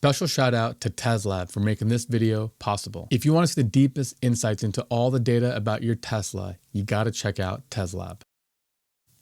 Special shout out to Tesla for making this video possible. If you want to see the deepest insights into all the data about your Tesla, you gotta check out Tesla.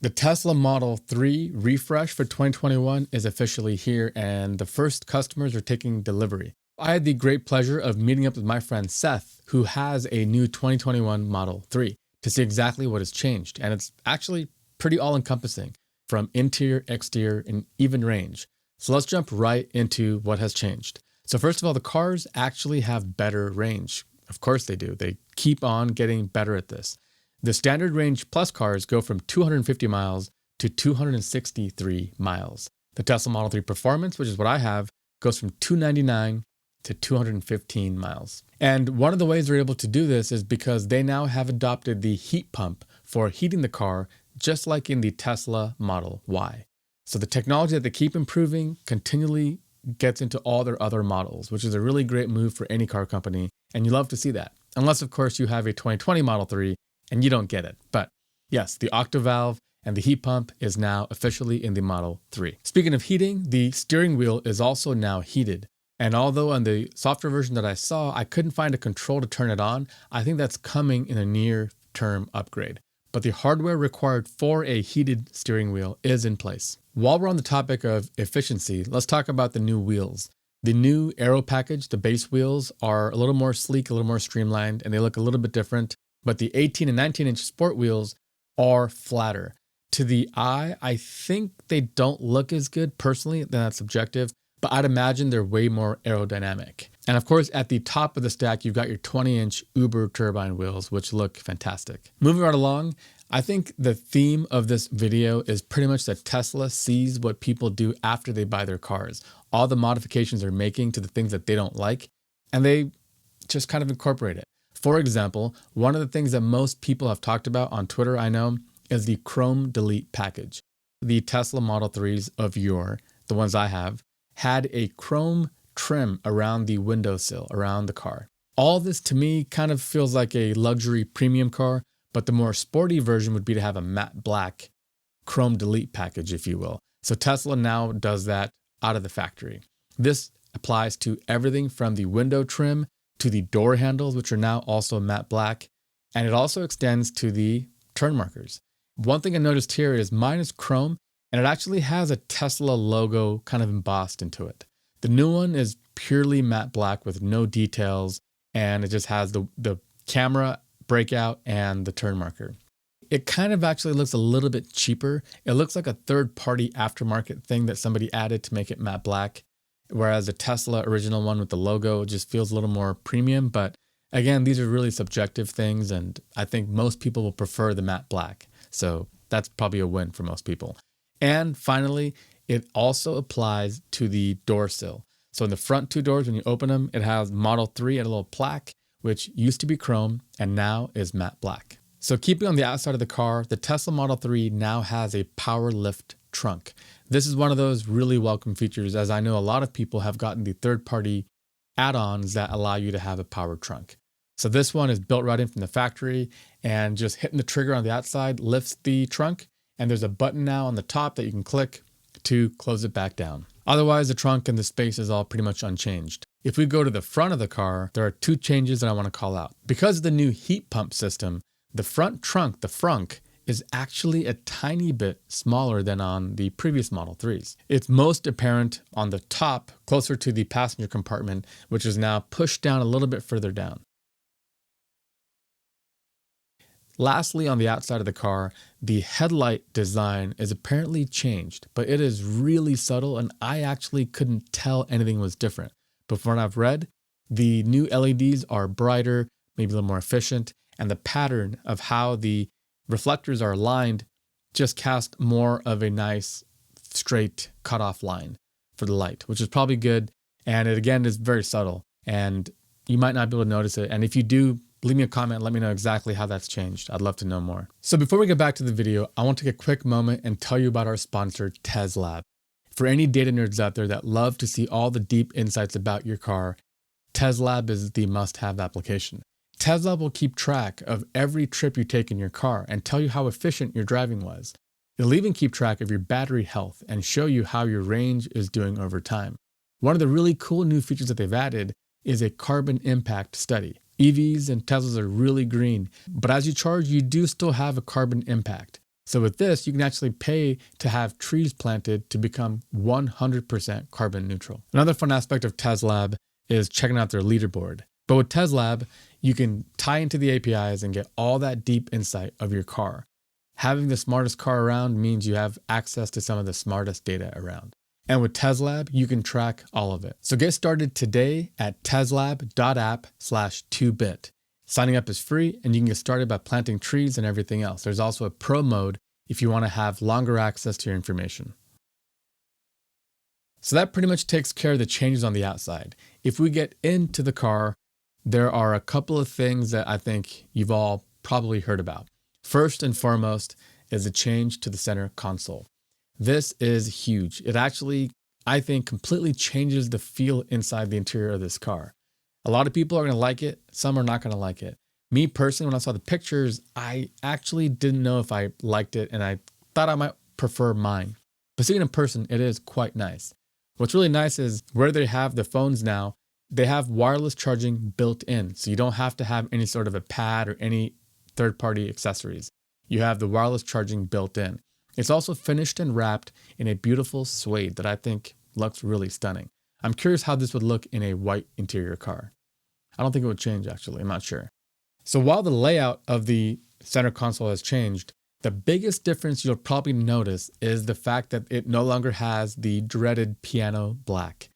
The Tesla Model 3 refresh for 2021 is officially here, and the first customers are taking delivery. I had the great pleasure of meeting up with my friend Seth, who has a new 2021 Model 3, to see exactly what has changed. And it's actually pretty all-encompassing, from interior, exterior, and even range. So let's jump right into what has changed. So first of all, the cars actually have better range. Of course they do. They keep on getting better at this. The standard range plus cars go from 250 miles to 263 miles. The Tesla Model 3 Performance, which is what I have, goes from 299 to 215 miles. And one of the ways they're able to do this is because they now have adopted the heat pump for heating the car, just like in the Tesla Model Y. So the technology that they keep improving continually gets into all their other models, which is a really great move for any car company. And you love to see that. Unless, of course, you have a 2020 Model 3 and you don't get it. But yes, the Octovalve and the heat pump is now officially in the Model 3. Speaking of heating, the steering wheel is also now heated. And although on the software version that I saw, I couldn't find a control to turn it on, I think that's coming in a near-term upgrade. But the hardware required for a heated steering wheel is in place. While we're on the topic of efficiency, let's talk about the new wheels. The new Aero package, the base wheels, are a little more sleek, a little more streamlined, and they look a little bit different. But the 18 and 19-inch sport wheels are flatter. To the eye, I think they don't look as good personally, then that's subjective, but I'd imagine they're way more aerodynamic. And of course, at the top of the stack, you've got your 20-inch Uber turbine wheels, which look fantastic. Moving right along, I think the theme of this video is pretty much that Tesla sees what people do after they buy their cars. All the modifications they're making to the things that they don't like, and they just kind of incorporate it. For example, one of the things that most people have talked about on Twitter, I know, is the Chrome Delete package. The Tesla Model 3s of yore, the ones I have, had a chrome trim around the windowsill, around the car. All this to me kind of feels like a luxury premium car, but the more sporty version would be to have a matte black Chrome Delete package, if you will. So Tesla now does that out of the factory. This applies to everything from the window trim to the door handles, which are now also matte black, and it also extends to the turn markers. One thing I noticed here is mine is chrome, and it actually has a Tesla logo kind of embossed into it. The new one is purely matte black with no details, and it just has the camera breakout and the turn marker. It kind of actually looks a little bit cheaper. It looks like a third-party aftermarket thing that somebody added to make it matte black, whereas the Tesla original one with the logo just feels a little more premium. But again, these are really subjective things, and I think most people will prefer the matte black. So that's probably a win for most people. And finally, it also applies to the door sill. So in the front two doors, when you open them, it has Model 3 and a little plaque, which used to be chrome and now is matte black. So keeping on the outside of the car, the Tesla Model 3 now has a power lift trunk. This is one of those really welcome features, as I know a lot of people have gotten the third-party add-ons that allow you to have a powered trunk. So this one is built right in from the factory, and just hitting the trigger on the outside lifts the trunk, and there's a button now on the top that you can click to close it back down. Otherwise, the trunk and the space is all pretty much unchanged. If we go to the front of the car, there are two changes that I want to call out. Because of the new heat pump system, the front trunk, the frunk, is actually a tiny bit smaller than on the previous Model 3s. It's most apparent on the top, closer to the passenger compartment, which is now pushed down a little bit further down. Lastly, on the outside of the car, the headlight design is apparently changed, but it is really subtle, and I actually couldn't tell anything was different. But from what I've read, the new LEDs are brighter, maybe a little more efficient, and the pattern of how the reflectors are aligned just cast more of a nice straight cutoff line for the light, which is probably good. And it again is very subtle, and you might not be able to notice it. And if you do, leave me a comment and let me know exactly how that's changed. I'd love to know more. So before we get back to the video, I want to take a quick moment and tell you about our sponsor, TesLab. For any data nerds out there that love to see all the deep insights about your car, TesLab is the must-have application. TesLab will keep track of every trip you take in your car and tell you how efficient your driving was. It'll even keep track of your battery health and show you how your range is doing over time. One of the really cool new features that they've added is a carbon impact study. EVs and Teslas are really green, but as you charge, you do still have a carbon impact. So with this, you can actually pay to have trees planted to become 100% carbon neutral. Another fun aspect of TesLab is checking out their leaderboard. But with TesLab, you can tie into the APIs and get all that deep insight of your car. Having the smartest car around means you have access to some of the smartest data around. And with TesLab, you can track all of it. So get started today at teslab.app/2bit. Signing up is free, and you can get started by planting trees and everything else. There's also a pro mode if you want to have longer access to your information. So that pretty much takes care of the changes on the outside. If we get into the car, there are a couple of things that I think you've all probably heard about. First and foremost is a change to the center console. This is huge. It actually, I think, completely changes the feel inside the interior of this car. A lot of people are going to like it. Some are not going to like it. Me personally, when I saw the pictures, I actually didn't know if I liked it, and I thought I might prefer mine. But seeing it in person, it is quite nice. What's really nice is where they have the phones now, they have wireless charging built in. So you don't have to have any sort of a pad or any third-party accessories. You have the wireless charging built in. It's also finished and wrapped in a beautiful suede that I think looks really stunning. I'm curious how this would look in a white interior car. I don't think it would change, actually. I'm not sure. So while the layout of the center console has changed, the biggest difference you'll probably notice is the fact that it no longer has the dreaded piano black.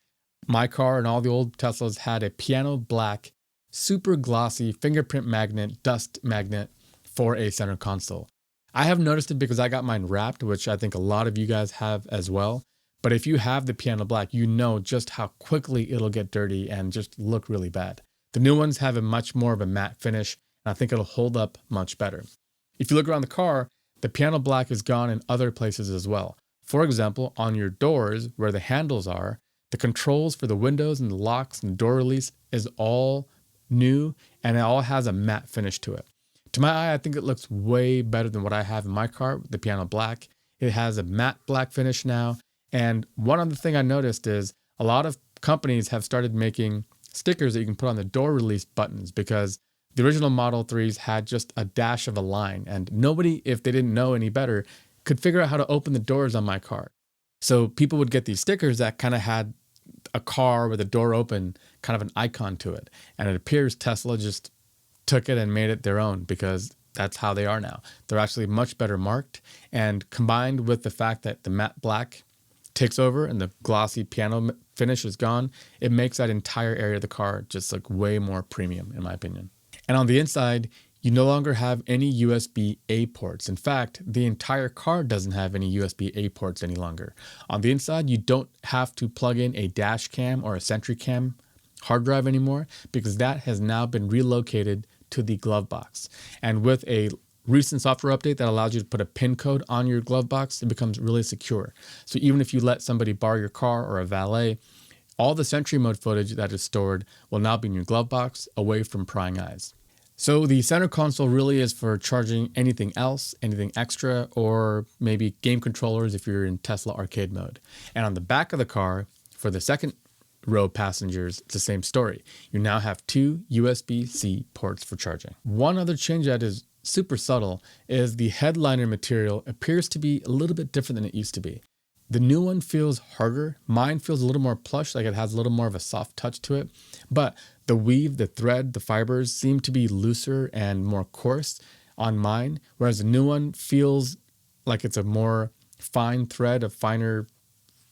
My car and all the old Teslas had a piano black, super glossy fingerprint magnet, dust magnet for a center console. I have noticed it because I got mine wrapped, which I think a lot of you guys have as well. But if you have the piano black, you know just how quickly it'll get dirty and just look really bad. The new ones have a much more of a matte finish, and I think it'll hold up much better. If you look around the car, the piano black is gone in other places as well. For example, on your doors where the handles are, the controls for the windows and the locks and door release is all new, and it all has a matte finish to it. To my eye, I think it looks way better than what I have in my car, the piano black. It has a matte black finish now. And one other thing I noticed is a lot of companies have started making stickers that you can put on the door release buttons, because the original Model 3s had just a dash of a line, and nobody, if they didn't know any better, could figure out how to open the doors on my car. So people would get these stickers that kind of had a car with a door open, kind of an icon to it. And it appears Tesla just took it and made it their own, because that's how they are now. They're actually much better marked, and combined with the fact that the matte black takes over and the glossy piano finish is gone, it makes that entire area of the car just look way more premium, in my opinion. And on the inside, you no longer have any USB-A ports. In fact, the entire car doesn't have any USB-A ports any longer. On the inside, you don't have to plug in a dash cam or a Sentry Cam hard drive anymore, because that has now been relocated to the glove box. And with a recent software update that allows you to put a PIN code on your glove box, it becomes really secure. So even if you let somebody borrow your car or a valet, all the Sentry Mode footage that is stored will now be in your glove box, away from prying eyes. So the center console really is for charging anything else, anything extra, or maybe game controllers if you're in Tesla arcade mode. And on the back of the car, for the second row passengers, it's the same story. You now have 2 USB-C ports for charging. One other change that is super subtle is the headliner material appears to be a little bit different than it used to be. The new one feels harder. Mine feels a little more plush, like it has a little more of a soft touch to it. But the weave, the thread, the fibers seem to be looser and more coarse on mine, whereas the new one feels like it's a more fine thread, a finer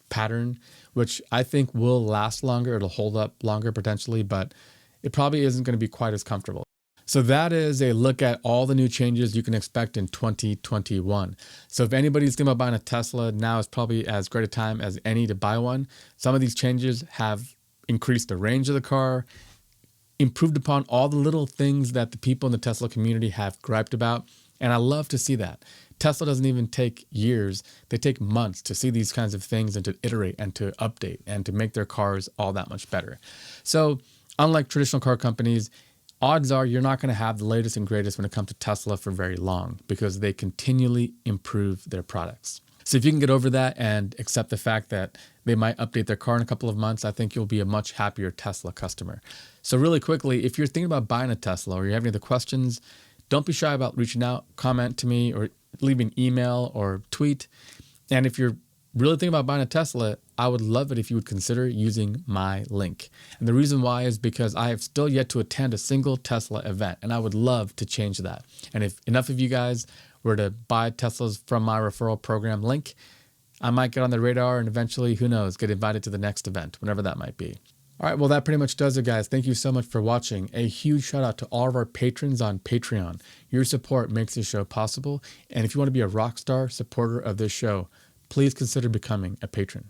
pattern, which I think will last longer. It'll hold up longer potentially, but it probably isn't going to be quite as comfortable. So that is a look at all the new changes you can expect in 2021. So if anybody's thinking about buying a Tesla, now is probably as great a time as any to buy one. Some of these changes have increased the range of the car, improved upon all the little things that the people in the Tesla community have griped about. And I love to see that. Tesla doesn't even take years. They take months to see these kinds of things and to iterate and to update and to make their cars all that much better. So unlike traditional car companies, odds are you're not going to have the latest and greatest when it comes to Tesla for very long, because they continually improve their products. So if you can get over that and accept the fact that they might update their car in a couple of months. I think you'll be a much happier Tesla customer. So really quickly, if you're thinking about buying a Tesla or you have any other questions, don't be shy about reaching out, comment to me, or leave an email or tweet. And if you're really thinking about buying a Tesla, I would love it if you would consider using my link. And the reason why is because I have still yet to attend a single Tesla event, and I would love to change that. And if enough of you guys were to buy Teslas from my referral program link, I might get on the radar and eventually, who knows, get invited to the next event, whenever that might be. All right, well, that pretty much does it, guys. Thank you so much for watching. A huge shout out to all of our patrons on Patreon. Your support makes this show possible. And if you want to be a rock star supporter of this show, please consider becoming a patron.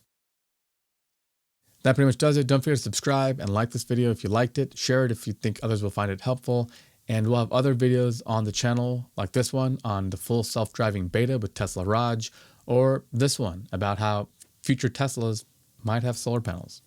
That pretty much does it. Don't forget to subscribe and like this video if you liked it. Share it if you think others will find it helpful. And we'll have other videos on the channel like this one on the full self-driving beta with Tesla Raj, or this one about how future Teslas might have solar panels.